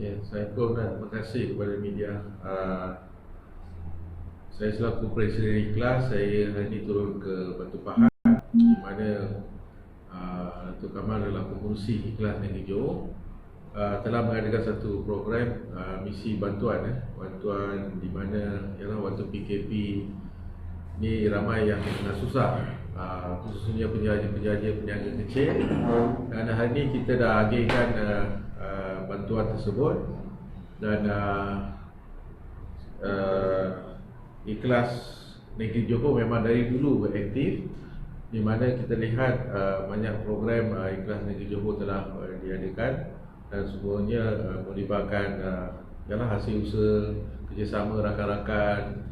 Ya, saya pun terima kasih kepada media. Saya selaku Presiden Ikhlas, saya hari ini turun ke Batu Pahat di mana Datuk Kamal adalah pengurusi Ikhlas Negeri Johor, telah mengadakan satu program misi bantuan bantuan di mana ialah waktu PKP ni ramai yang tengah susah, khususnya penjaja kecil, dan hari ini kita dah agihkan bantuan tersebut dan Ikhlas Negeri Johor memang dari dulu beraktif, di mana kita lihat banyak program Ikhlas Negeri Johor telah diadakan dan semuanya melibatkan ialah hasil usaha kerjasama rakan-rakan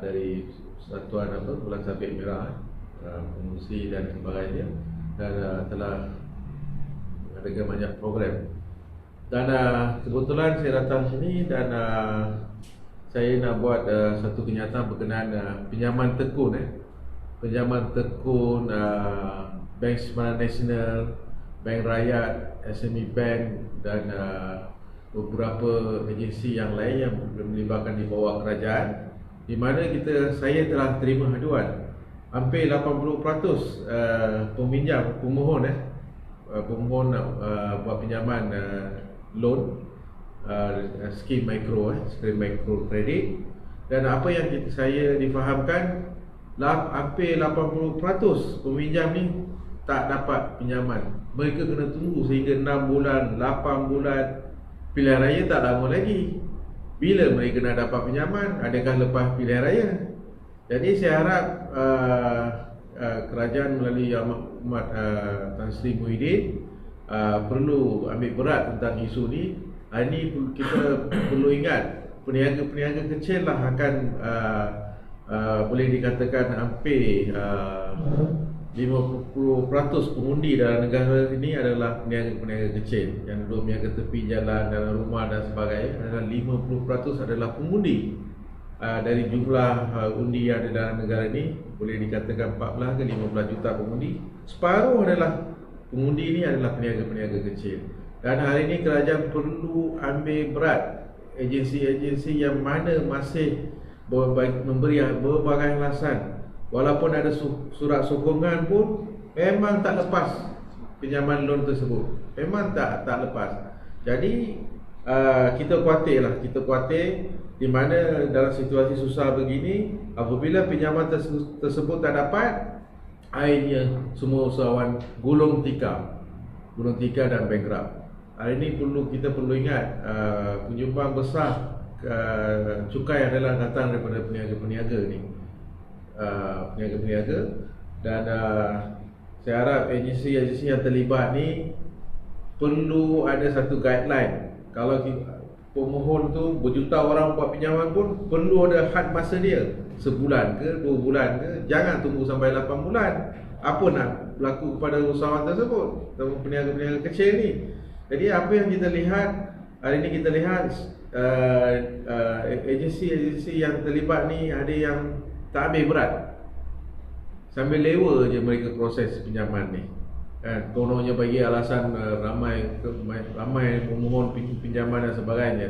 dari Satuan Bulan Sabit Merah, pengurusi dan sebagainya, dan telah mengadakan banyak program. Dan kebetulan saya datang sini dan saya nak buat satu kenyataan berkenaan pinjaman tekun pinjaman tekun Bank Simpanan Nasional, Bank Rakyat, SME Bank dan beberapa agensi yang lain yang melibatkan di bawah kerajaan, di mana saya telah terima aduan hampir 80% pemohon nak buat pinjaman loan, skim mikro kredit, dan apa yang saya difahamkan hampir 80% peminjam ni tak dapat pinjaman. Mereka kena tunggu sehingga 6 bulan, 8 bulan. Pilihan raya tak lama lagi. Bila mereka nak dapat pinjaman? Adakah lepas pilihan raya? Jadi saya harap kerajaan melalui Yang Amat Tan Sri Muhyiddin perlu ambil berat tentang isu ni. Hari ni kita perlu ingat peniaga-peniaga kecil lah akan boleh dikatakan hampir 50% pengundi dalam negara ini adalah peniaga-peniaga kecil yang duduk meniaga tepi jalan, dalam rumah dan sebagainya. Adalah 50% adalah pengundi. Dari jumlah undi yang ada dalam negara ini, boleh dikatakan 14 ke 15 juta pengundi, separuh adalah pengundi ini adalah peniaga-peniaga kecil. Dan hari ini kerajaan perlu ambil berat agensi-agensi yang mana masih memberi berbagai alasan. Walaupun ada surat sokongan pun memang tak lepas pinjaman loan tersebut. Memang tak lepas. Jadi kita khawatir di mana dalam situasi susah begini, apabila pinjaman tersebut tak dapat, akhirnya semua usahawan gulung tikar dan bankrupt. Hari ini kita perlu ingat penyumbang besar cukai adalah datang daripada peniaga-peniaga ni, peniaga-peniaga, dan saya harap agensi-agensi yang terlibat ni perlu ada satu guideline. Kalau pemohon tu berjuta orang buat pinjaman pun perlu ada had masa dia, sebulan ke 2 bulan ke, jangan tunggu sampai 8 bulan. Apa nak berlaku kepada usahawan tersebut, peniaga-peniaga kecil ni? Jadi apa yang kita lihat hari ini, kita lihat agensi-agensi yang terlibat ni ada yang tak ambil berat, sambil lewa je mereka proses pinjaman ni. Kononnya bagi alasan ramai memohon pinjaman dan sebagainya.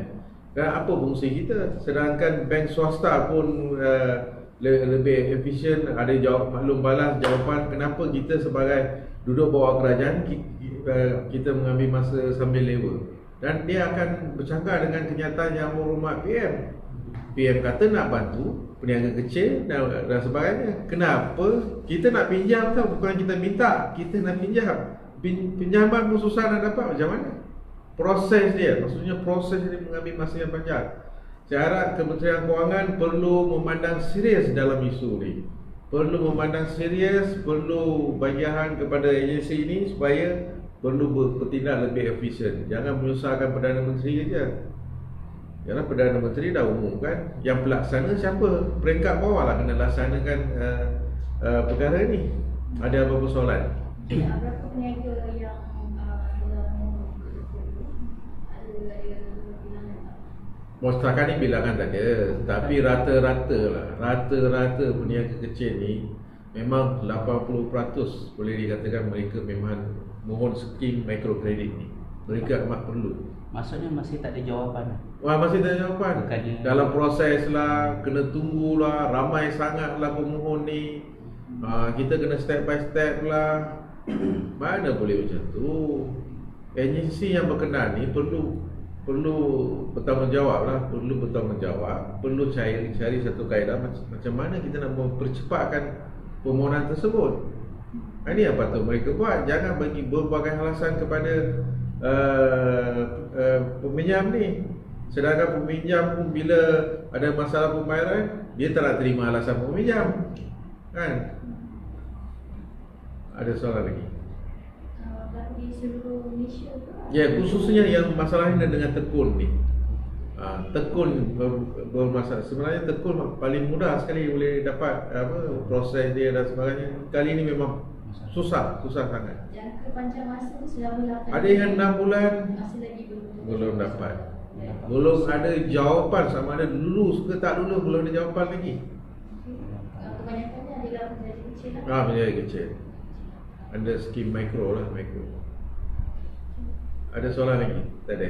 Dan apa fungsi kita? Sedangkan bank swasta pun lebih efisien, ada maklum balas jawapan. Kenapa kita sebagai duduk bawah kerajaan kita mengambil masa sambil lewa? Dan dia akan bercakap dengan kenyataan Yang Berhormat PM kata nak bantu peniaga kecil dan sebagainya. Kenapa kita nak pinjam tau, bukan kita minta, kita nak pinjam. Pinjaman pun susah nak dapat, macam mana? Proses dia, maksudnya proses dia mengambil masa yang panjang. Saya harap Kementerian Kewangan perlu memandang serius dalam isu ni. Perlu memandang serius, perlu bagi arahan kepada agensi ini supaya perlu bertindak lebih efisien. Jangan menyusahkan Perdana Menteri saja. Kerana Perdana Menteri dah umumkan, yang pelaksana siapa? Peringkat bawah lah kena laksanakan perkara ni. Ada apa-apa soalan? Berapa peniaga yang Setakat ni bilangan tak ada, tapi rata-rata peniaga kecil ni memang 80% boleh dikatakan mereka memang mohon skim mikrokredit ni. mereka amat perlu. Maksudnya masih tak ada jawapan. Wah, masih tak ada jawapan. Bukannya Dalam proses lah, kena tunggulah, ramai sangatlah pemohon ni. Kita kena step by step lah. Mana boleh macam tu? Agensi yang berkenaan ni perlu bertanggungjawab lah, perlu cari satu kaedah macam mana kita nak mempercepatkan permohonan tersebut. Ini yang patut mereka buat. Jangan bagi berbagai alasan kepada peminjam ni. Sedangkan peminjam pun bila ada masalah pembayaran, dia tak nak terima alasan peminjam, kan? Ada soalan lagi? Berlaku di seluruh Malaysia tu? Ya, khususnya yang masalahnya dengan tekun ni. Tekun bermasalah. Sebenarnya tekun paling mudah sekali boleh dapat proses dia dan sebagainya. Kali ini memang susah sangat. Jangka panjang masa tu selama 8 Ada yang 6 bulan masih lagi belum dapat. Belum ada jawapan, sama ada lulus ke tak lulus, belum ada jawapan lagi. Kebanyakannya adalah penjajah kecil lah. Penjajah kecil. Ada skim mikro lah, mikro. Ada soalan lagi? Tak ada.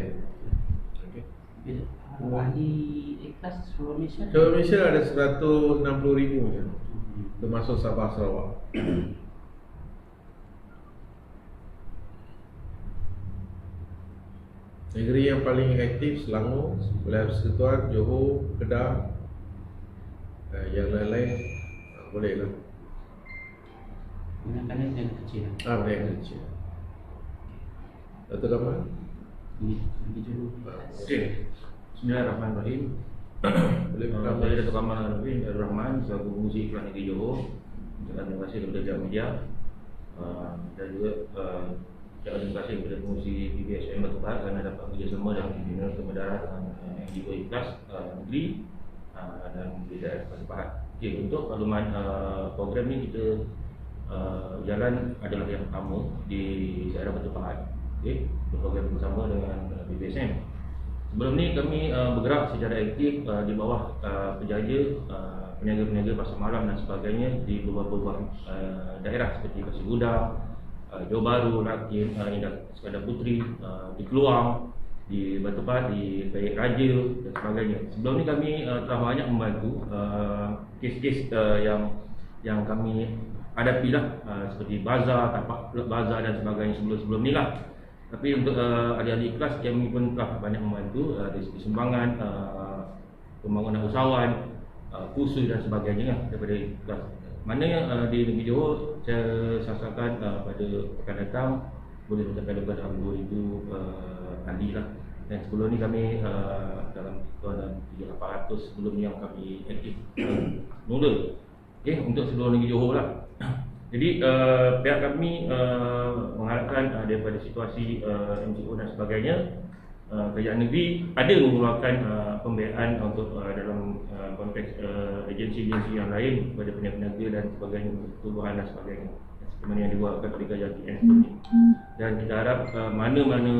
Okey. ahli ikhlas seluruh Malaysia? Seluruh Malaysia ada 160,000 je, termasuk Sabah Sarawak. Negeri yang paling aktif Selangor, Wilayah Persekutuan, Johor, Kedah, yang lain-lain boleh lah. Gunakannya dengan kecil. Yang kecil. Datuk Kamal? Pergi dulu. Okey. Bismillahirrahmanirrahim. Boleh Saya Datuk Kamal Abdul Rahman selaku Pengurusi Iklan Negeri Johor. Terima kasih kepada Jam Media dan juga terima kasih kepada Pengurusi PBSM Batu Pahat kerana dapat bekerjasama dalam pembinaan kebenaran dengan NGO Ikhlas Negeri dan BDF Batu Pahat. Okey, untuk makluman program ni kita jalan adalah yang pertama di daerah Batu Pahat. Okey, program bersama dengan PBSM. Sebelum ni kami bergerak secara aktif di bawah penjaja, peniaga-peniaga pasar malam dan sebagainya di beberapa daerah seperti Pasir Gudang, Johor Bahru, Rakin, Indah Skandar Puteri, di Keluang, di Batu Pahat, di Baik Raja dan sebagainya. Sebelum ni kami telah banyak membantu kes-kes yang kami hadapi lah, seperti bazar, tapak bazar dan sebagainya sebelum ni lah. Tapi untuk ahli-ahli ikhlas kami pun telah banyak membantu dari segi sumbangan, pembangunan usahawan, kursus dan sebagainya lah daripada ikhlas. Mana di negeri Johor saya sasarkan pada pekan datang boleh mencapai lebih dalam 2,000 ahli lah. Dan sebelum ni kami dalam 300 sebelum ni yang kami aktif mula. Okay, untuk seluruh negeri Johor lah. Jadi pihak kami mengharapkan daripada situasi NGO dan sebagainya, kerajaan negeri ada mengeluarkan pembiayaan untuk dalam konteks agensi-agensi yang lain kepada peniaga-peniaga dan sebagainya, pertubuhan dan sebagainya, seperti yang dibuatkan oleh kerajaan PN seperti ini. Dan kita harap mana-mana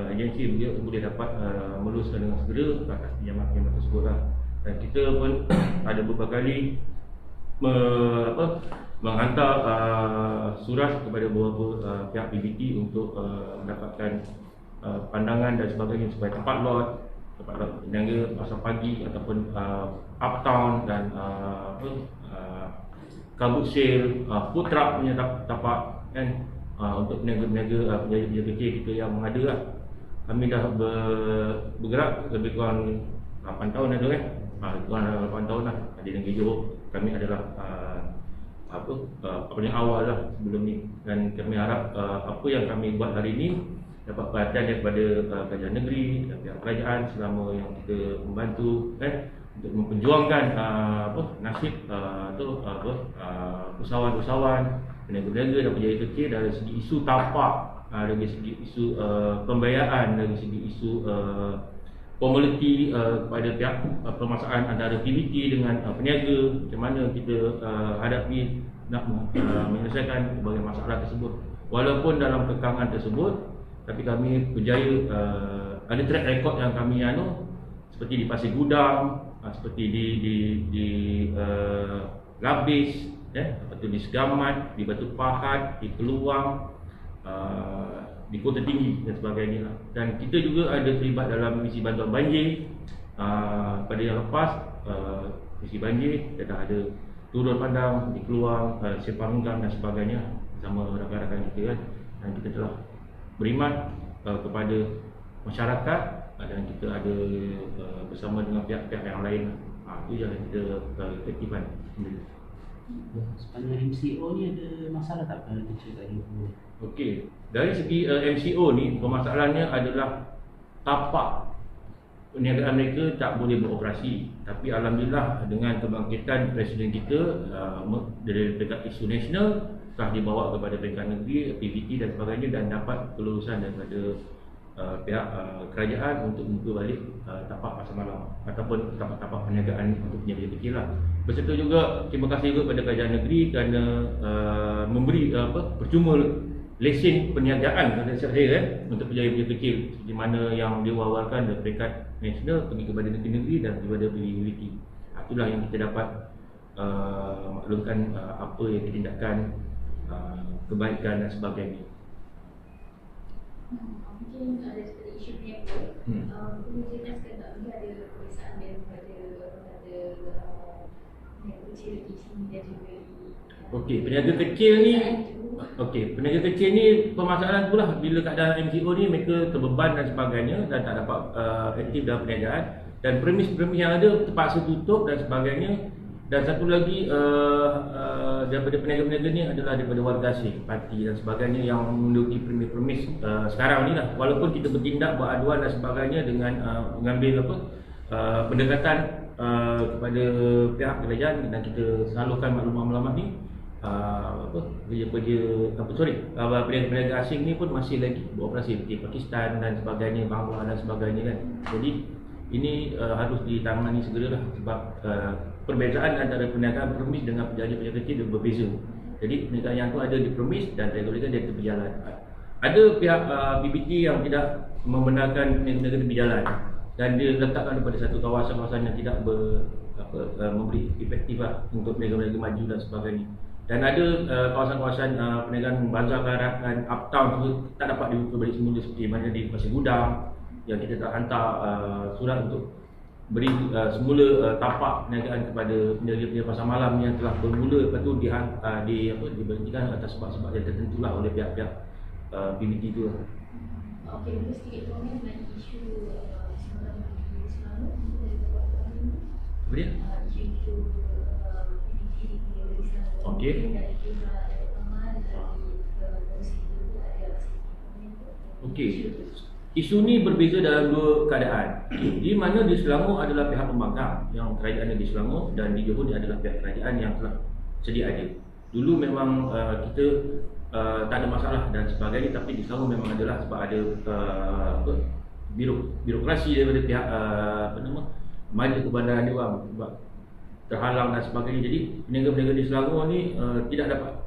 agensi boleh dapat meluluskan dengan segera ke atas pinjaman-pinjaman tersebut lah. Dan kita pun ada beberapa kali menghantar surat kepada beberapa pihak PBT untuk mendapatkan pandangan dan sebagainya supaya tempat lot peniaga pasar pagi ataupun uptown dan kabut sale, food truck punya tapak kan, untuk peniaga-peniaga penjajah kecil kita yang mengada lah. Kami dah bergerak lebih kurang 8 tahun ada kan, lebih kurang 8 tahun lah di negeri Johor. Kami adalah paling awal lah sebelum ni, dan kami harap apa yang kami buat hari ini dapat perhatian daripada kerajaan negeri dan pihak kerajaan selama yang kita membantu untuk memperjuangkan nasib usahawan-usahawan, peniaga-peniaga dan penjajah kecil dari segi isu tapak, dari segi isu pembiayaan, dari segi isu formality kepada pihak permasalahan antara PBT dengan peniaga, macam mana kita hadapi nak menyelesaikan berbagai masalah tersebut. Walaupun dalam kekangan tersebut, tapi kami berjaya, ada track record yang kami seperti di Pasir Gudang, seperti di Labis, lepas tu di Segamat, di Batu Pahat, di Keluang, di kota tinggi dan sebagainya lah. Dan kita juga ada terlibat dalam misi bantuan banjir pada yang lepas, misi banjir, kita dah ada turun padang di Keluang, Sepanggang dan sebagainya bersama rakan-rakan kita kan. Dan kita telah beriman kepada masyarakat dan kita ada bersama dengan pihak-pihak yang lain. Itu yang kita aktifkan. Sepanjang MCO ni ada masalah tak kalau kecil kat Johor? Okey, dari segi MCO ni permasalahannya adalah tapak perniagaan mereka tak boleh beroperasi. Tapi alhamdulillah dengan kebangkitan Presiden kita dari peringkat isu nasional telah dibawa kepada peringkat negeri, PVT dan sebagainya, dan dapat kelulusan daripada pihak kerajaan untuk membuka balik tapak pasar malam ataupun tapak-tapak perniagaan untuk penjajah kecil lah. Berserta juga terima kasih juga kepada kerajaan negeri kerana memberi percuma lesen perniagaan kepada saya untuk penjajah kecil, di mana yang diwawalkan dari peringkat nasional pergi kepada negeri-negeri dan kepada PVT. Itulah yang kita dapat maklumkan apa yang tindakan kebaikan dan sebagainya. Mungkin ada seperti isu peniaga. Perlu jelaskan tak mungkin ada perbezaan daripada peniaga kecil di sini dan juga Okey, peniaga kecil ni permasalahan tu lah, bila keadaan MCO ni mereka terbeban dan sebagainya dan tak dapat aktif dalam perniagaan, dan premis-premis yang ada terpaksa tutup dan sebagainya. Dan satu lagi daripada peniaga-peniaga ni adalah daripada warga asing, parti dan sebagainya yang menduduki premis-premis sekarang ni lah. Walaupun kita bertindak, beraduan dan sebagainya dengan mengambil pendekatan kepada pihak kerajaan, dan kita salurkan maklumat-maklumat ni, peniaga-peniaga asing ni pun masih lagi beroperasi seperti Pakistan dan sebagainya, Bangladesh dan sebagainya kan. Jadi ini harus ditangani segeralah, sebab perbezaan antara perniagaan premis dengan penjajah kecil dia berbeza. Jadi perniagaan yang tu ada di premis dan regulasi dia berjalan. Ada pihak PBT yang tidak membenarkan perniagaan berjalan dan dia letakkan pada satu kawasan-kawasan yang tidak memberi efektif lah untuk perniagaan maju dan sebagainya. Dan ada kawasan-kawasan perniagaan bazar barat dan uptown tu tak dapat dibuka balik semula seperti mana di Pasir Gudang, yang kita tak hantar surat untuk beri semula tapak perniagaan kepada penjaga pasar malam yang telah bermula, lepas tu diberhentikan atas sebab-sebab yang tertentu lah oleh pihak-pihak PBT tu lah. Okey, boleh sedikit komen mengenai isu semalam di Selangor? Apa dia? Isu PBT di Selangor. Okey. Dari pihak Taman, dari Polisi itu ada komen. Okey. Isu ni berbeza dalam dua keadaan. Di mana di Selangor adalah pihak pembangkang yang kerajaan di Selangor, dan di Johor ni adalah pihak kerajaan yang telah sedia ada. Dulu memang kita tak ada masalah dan sebagainya, tapi di Selangor memang adalah sebab ada birokrasi daripada pihak Majlis Perbandaran dia orang sebab terhalang dan sebagainya. Jadi peniaga-peniaga di Selangor ni tidak dapat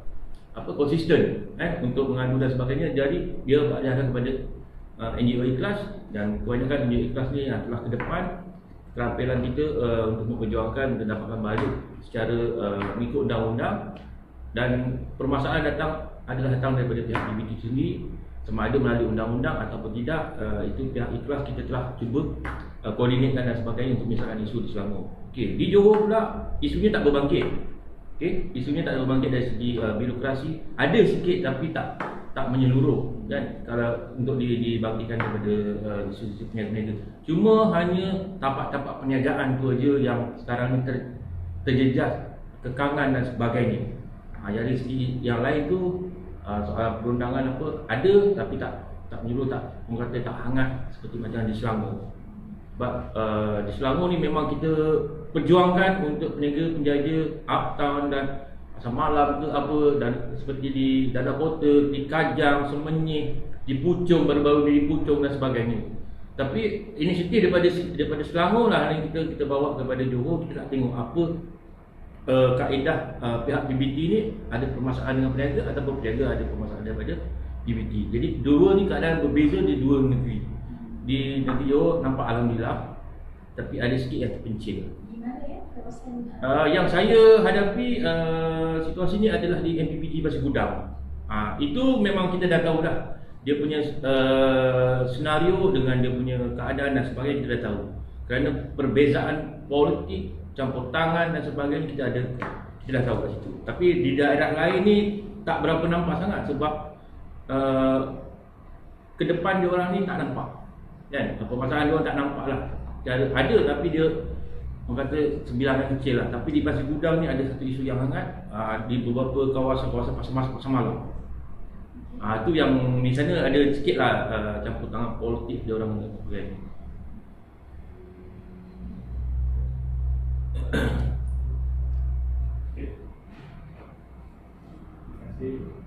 konsisten untuk mengadu dan sebagainya. Jadi dia beralihkan kepada NGO Ikhlas, dan kebanyakan NGO Ikhlas ni yang telah ke depan kerampilan kita untuk memperjuangkan dan dapatkan balik secara mengikut undang-undang. Dan permasalahan adalah datang daripada pihak PBT sendiri, sama ada melalui undang-undang ataupun tidak. Itu pihak Ikhlas kita telah cuba koordinatkan dan sebagainya untuk menyelesaikan isu di Selangor. Okey, di Johor pula isunya tak berbangkit. Okey, isunya tak berbangkit dari segi birokrasi. Ada sikit tapi tak menyeluruh kan, kalau untuk dibangkitkan daripada isu-isu peniaga. Cuma hanya tapak-tapak perniagaan tu aja yang sekarang ni terjejas kekangan dan sebagainya. Dari segi yang lain tu soal perundangan ada, tapi tak menyeluruh, orang kata tak hangat seperti macam di Selangor. Sebab di Selangor ni memang kita perjuangkan untuk penjaga uptown dan pasar malam tu dan seperti di Dana Kota, di Kajang, Semenyih, di Puchong, baru-baru di Puchong dan sebagainya. Tapi inisiatif daripada Selangor lah yang kita bawa kepada Johor. Kita nak tengok apa kaedah pihak PBT ni ada permasalahan dengan peniaga ataupun peniaga ada permasalahan daripada PBT. Jadi dua ni keadaan berbeza di dua negeri. Di negeri Johor nampak alhamdulillah, tapi ada sikit yang terpencil. Yang saya hadapi situasi ni adalah di MPPT Pasir Gudang. Itu memang kita dah tahu dah. dia punya senario dengan dia punya keadaan dan sebagainya kita dah tahu. Kerana perbezaan politik, campur tangan dan sebagainya kita dah tahu kat situ. Tapi di daerah lain ni tak berapa nampak sangat sebab ke depan dia orang ni tak nampak. Kan? Permasalahan dia orang tak nampak lah. Ada tapi dia orang kata sebilangan kecil lah. Tapi di Pasir Gudang ni ada satu isu yang hangat di beberapa kawasan-kawasan pasar malam. Itu yang di sana ada sikit lah campur tangan politik dia orang kan. Terima kasih.